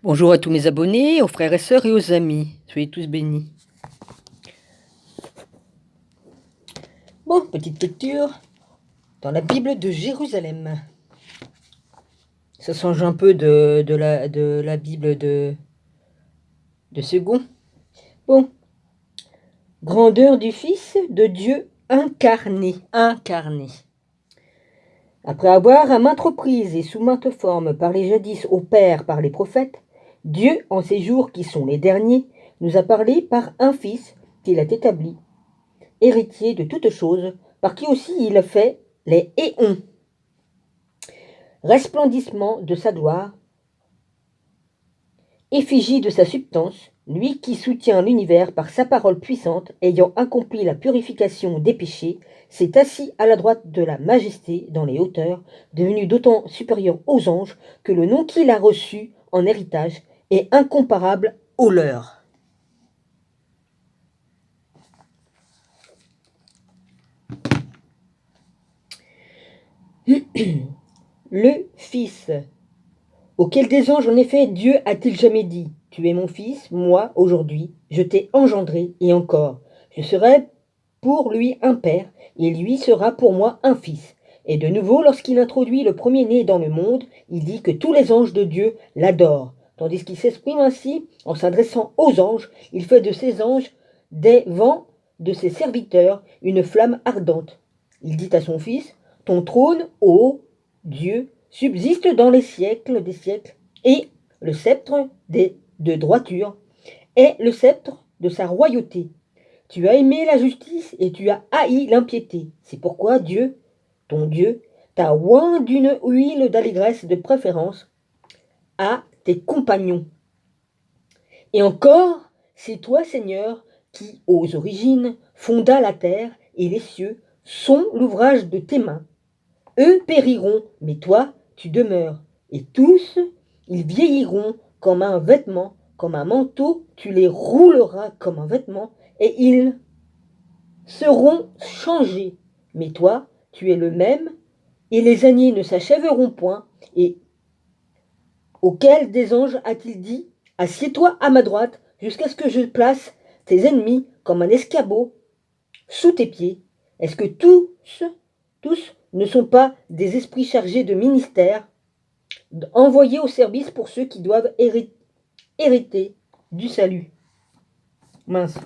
Bonjour à tous mes abonnés, aux frères et sœurs et aux amis. Soyez tous bénis. Bon, petite lecture dans la Bible de Jérusalem. Ça change un peu de la Bible de Second. Bon, grandeur du Fils de Dieu incarné. Après avoir à maintes reprises et sous maintes formes parlé jadis au Père par les prophètes, Dieu, en ces jours qui sont les derniers, nous a parlé par un Fils qu'il a établi, héritier de toutes choses, par qui aussi il a fait les éons, resplendissement de sa gloire, effigie de sa substance, lui qui soutient l'univers par sa parole puissante, ayant accompli la purification des péchés, s'est assis à la droite de la majesté dans les hauteurs, devenu d'autant supérieur aux anges que le nom qu'il a reçu en héritage est incomparable au leur. Le Fils, auquel des anges en effet Dieu a-t-il jamais dit, tu es mon fils, moi aujourd'hui je t'ai engendré, et encore, je serai pour lui un père, et lui sera pour moi un fils. Et de nouveau, lorsqu'il introduit le premier-né dans le monde, il dit que tous les anges de Dieu l'adorent. Tandis qu'il s'exprime ainsi, en s'adressant aux anges, il fait de ces anges des vents de ses serviteurs, une flamme ardente. Il dit à son fils, ton trône, ô Dieu, subsiste dans les siècles des siècles, et le sceptre de droiture est le sceptre de sa royauté. Tu as aimé la justice et tu as haï l'impiété. C'est pourquoi Dieu, ton Dieu, t'a oint d'une huile d'allégresse de préférence à tes compagnons. Et encore, c'est toi, Seigneur, qui, aux origines, fonda la terre et les cieux sont l'ouvrage de tes mains. Eux périront, mais toi, tu demeures. Et tous, ils vieilliront comme un vêtement, comme un manteau, tu les rouleras comme un vêtement, et ils seront changés. Mais toi, tu es le même, et les années ne s'achèveront point. Et auquel des anges a-t-il dit, assieds-toi à ma droite, jusqu'à ce que je place tes ennemis comme un escabeau sous tes pieds? Est-ce que tous ne sont pas des esprits chargés de ministère, envoyés au service pour ceux qui doivent hériter du salut? Mince.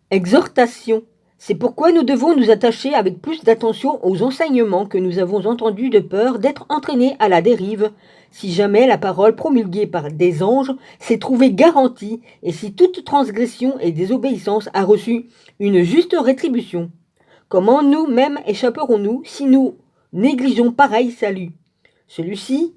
Exhortation. C'est pourquoi nous devons nous attacher avec plus d'attention aux enseignements que nous avons entendus de peur d'être entraînés à la dérive, si jamais la parole promulguée par des anges s'est trouvée garantie et si toute transgression et désobéissance a reçu une juste rétribution. Comment nous-mêmes échapperons-nous si nous négligeons pareil salut? Celui-ci,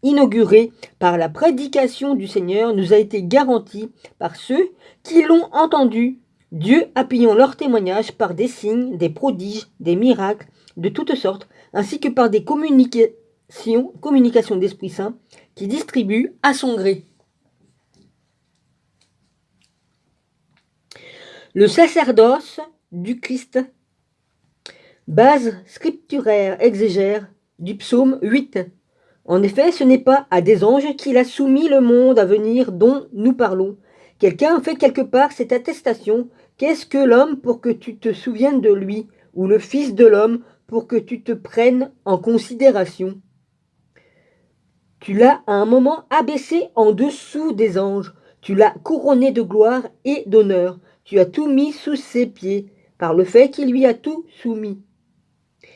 inauguré par la prédication du Seigneur, nous a été garanti par ceux qui l'ont entendu, Dieu appuyant leur témoignage par des signes, des prodiges, des miracles de toutes sortes, ainsi que par des communications d'Esprit Saint qui distribuent à son gré. Le sacerdoce du Christ, base scripturaire exégère du psaume 8. En effet, ce n'est pas à des anges qu'il a soumis le monde à venir dont nous parlons. Quelqu'un fait quelque part cette attestation. Qu'est-ce que l'homme pour que tu te souviennes de lui, ou le Fils de l'homme pour que tu te prennes en considération? Tu l'as à un moment abaissé en dessous des anges. Tu l'as couronné de gloire et d'honneur. Tu as tout mis sous ses pieds, par le fait qu'il lui a tout soumis.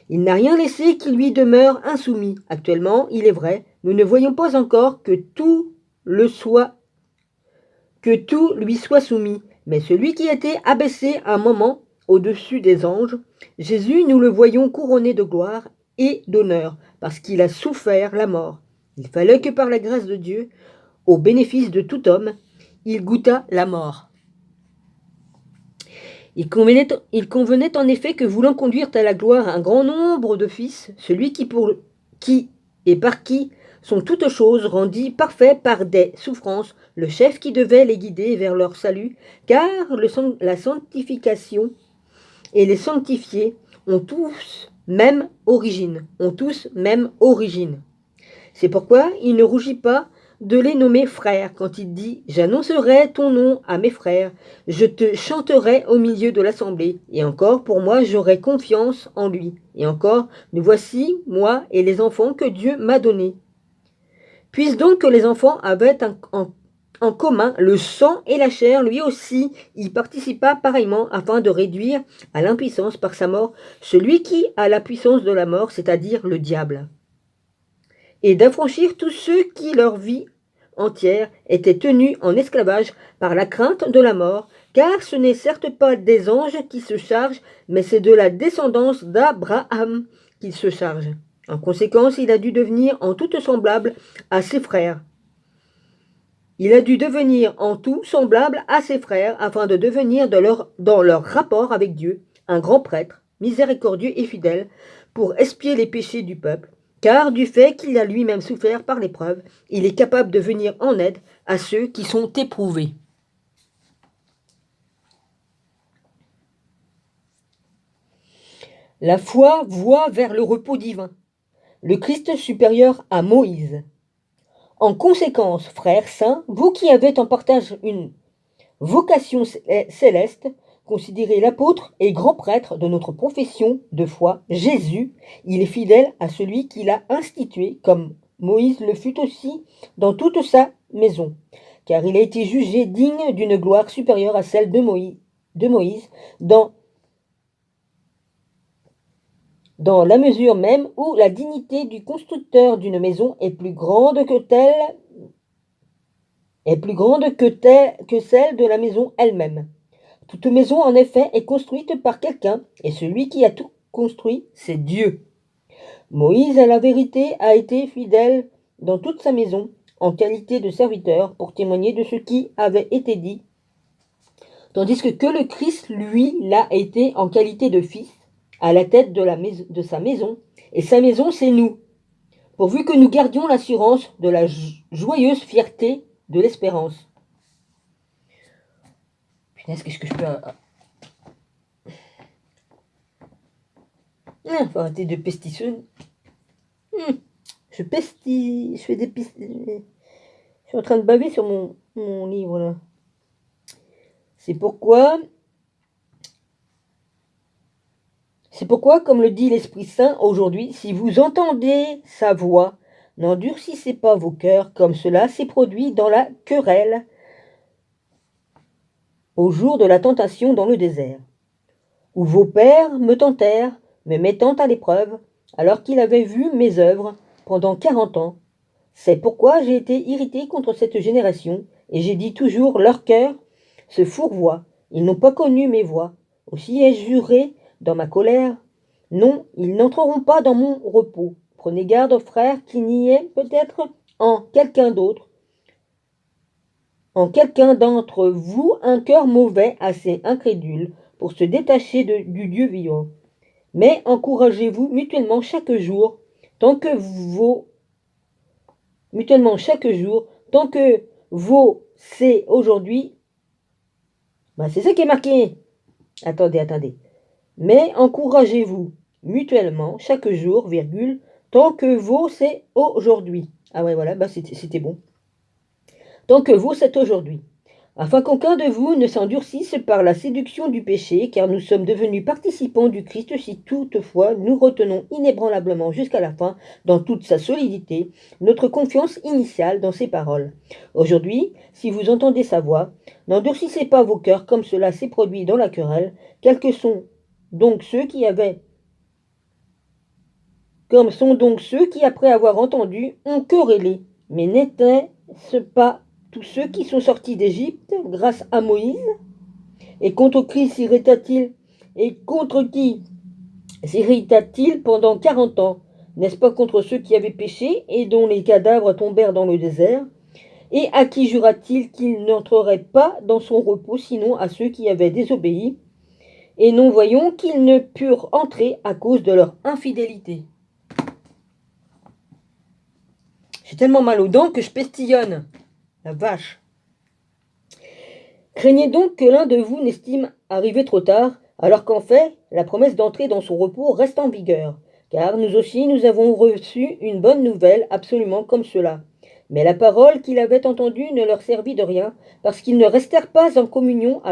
Il n'a rien laissé qui lui demeure insoumis. Actuellement, il est vrai, nous ne voyons pas encore que tout lui soit soumis. Mais celui qui était abaissé un moment au-dessus des anges, Jésus, nous le voyons couronné de gloire et d'honneur, parce qu'il a souffert la mort. Il fallait que par la grâce de Dieu, au bénéfice de tout homme, il goûtât la mort. Il convenait en effet que, voulant conduire à la gloire un grand nombre de fils, celui qui et par qui sont toutes choses rendues parfaites par des souffrances, le chef qui devait les guider vers leur salut, car la sanctification et les sanctifiés ont tous même origine. C'est pourquoi il ne rougit pas de les nommer frères quand il dit « J'annoncerai ton nom à mes frères, je te chanterai au milieu de l'assemblée, et encore pour moi j'aurai confiance en lui, et encore nous voici, moi et les enfants que Dieu m'a donnés. » Puisse donc que les enfants avaient en commun le sang et la chair, lui aussi y participa pareillement afin de réduire à l'impuissance par sa mort celui qui a la puissance de la mort, c'est-à-dire le diable, et d'affranchir tous ceux qui leur vie entière étaient tenus en esclavage par la crainte de la mort, car ce n'est certes pas des anges qui se chargent, mais c'est de la descendance d'Abraham qu'ils se chargent. En conséquence, il a dû devenir en tout semblable à ses frères. Il a dû devenir en tout semblable à ses frères, afin de devenir dans leur rapport avec Dieu un grand prêtre, miséricordieux et fidèle, pour expier les péchés du peuple, car du fait qu'il a lui-même souffert par l'épreuve, il est capable de venir en aide à ceux qui sont éprouvés. La foi voit vers le repos divin. Le Christ supérieur à Moïse. En conséquence, frères saints, vous qui avez en partage une vocation céleste, considérez l'apôtre et grand prêtre de notre profession de foi, Jésus. Il est fidèle à celui qui l'a institué, comme Moïse le fut aussi dans toute sa maison, car il a été jugé digne d'une gloire supérieure à celle de Moïse dans la mesure même où la dignité du constructeur d'une maison est plus grande que celle de la maison elle-même. Toute maison, en effet, est construite par quelqu'un, et celui qui a tout construit, c'est Dieu. Moïse, à la vérité, a été fidèle dans toute sa maison, en qualité de serviteur, pour témoigner de ce qui avait été dit, tandis que le Christ, lui, l'a été en qualité de fils, à la tête de sa maison, et sa maison, c'est nous, pourvu que nous gardions l'assurance de la joyeuse fierté de l'espérance. Putain, qu'est-ce que je peux... faut arrêter de pesticides. Je fais des pesticides. Je suis en train de baver sur mon livre, là. C'est pourquoi, comme le dit l'Esprit Saint aujourd'hui, si vous entendez sa voix, n'endurcissez pas vos cœurs, comme cela s'est produit dans la querelle au jour de la tentation dans le désert, où vos pères me tentèrent, me mettant à l'épreuve, alors qu'ils avaient vu mes œuvres pendant 40 ans. C'est pourquoi j'ai été irrité contre cette génération, et j'ai dit toujours, leur cœur se fourvoie, ils n'ont pas connu mes voies. Aussi ai-je juré dans ma colère, non, ils n'entreront pas dans mon repos. Prenez garde, frères, qu'il n'y ait peut-être en quelqu'un d'entre vous un cœur mauvais, assez incrédule, pour se détacher du Dieu vivant. Mais encouragez-vous mutuellement chaque jour, tant que c'est aujourd'hui. C'est ça qui est marqué. Attendez. Mais encouragez-vous mutuellement chaque jour, tant que c'est aujourd'hui. Ah ouais, voilà, c'était bon. Tant que c'est aujourd'hui. Afin qu'aucun de vous ne s'endurcisse par la séduction du péché, car nous sommes devenus participants du Christ si toutefois nous retenons inébranlablement jusqu'à la fin, dans toute sa solidité, notre confiance initiale dans ses paroles. Aujourd'hui, si vous entendez sa voix, n'endurcissez pas vos cœurs comme cela s'est produit dans la querelle, quels sont donc ceux qui, après avoir entendu, ont querellé, mais n'étaient-ce pas tous ceux qui sont sortis d'Égypte grâce à Moïse? Et contre qui s'irrita-t-il pendant 40 ans? N'est-ce pas contre ceux qui avaient péché et dont les cadavres tombèrent dans le désert? Et à qui jura-t-il qu'il n'entrerait pas dans son repos, sinon à ceux qui avaient désobéi? Et nous voyons qu'ils ne purent entrer à cause de leur infidélité. J'ai tellement mal aux dents que je pestillonne. La vache. Craignez donc que l'un de vous n'estime arriver trop tard, alors qu'en fait, la promesse d'entrer dans son repos reste en vigueur. Car nous aussi, nous avons reçu une bonne nouvelle absolument comme cela. Mais la parole qu'ils avaient entendue ne leur servit de rien, parce qu'ils ne restèrent pas en communion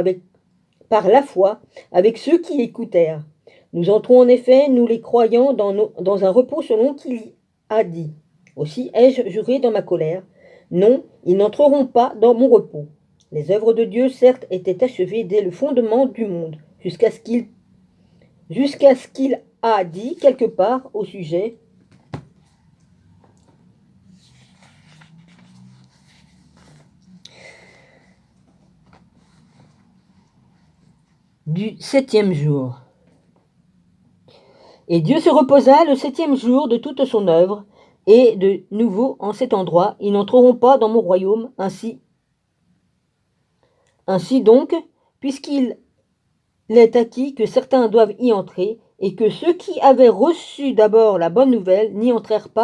par la foi avec ceux qui écoutèrent. Nous entrons en effet, nous les croyants, dans un repos selon qu'il a dit. Aussi ai-je juré dans ma colère. Non, ils n'entreront pas dans mon repos. Les œuvres de Dieu, certes, étaient achevées dès le fondement du monde, jusqu'à ce qu'il a dit quelque part au sujet du septième jour. Et Dieu se reposa le septième jour de toute son œuvre, et de nouveau en cet endroit, ils n'entreront pas dans mon royaume, ainsi donc, puisqu'il est acquis que certains doivent y entrer, et que ceux qui avaient reçu d'abord la bonne nouvelle n'y entrèrent pas,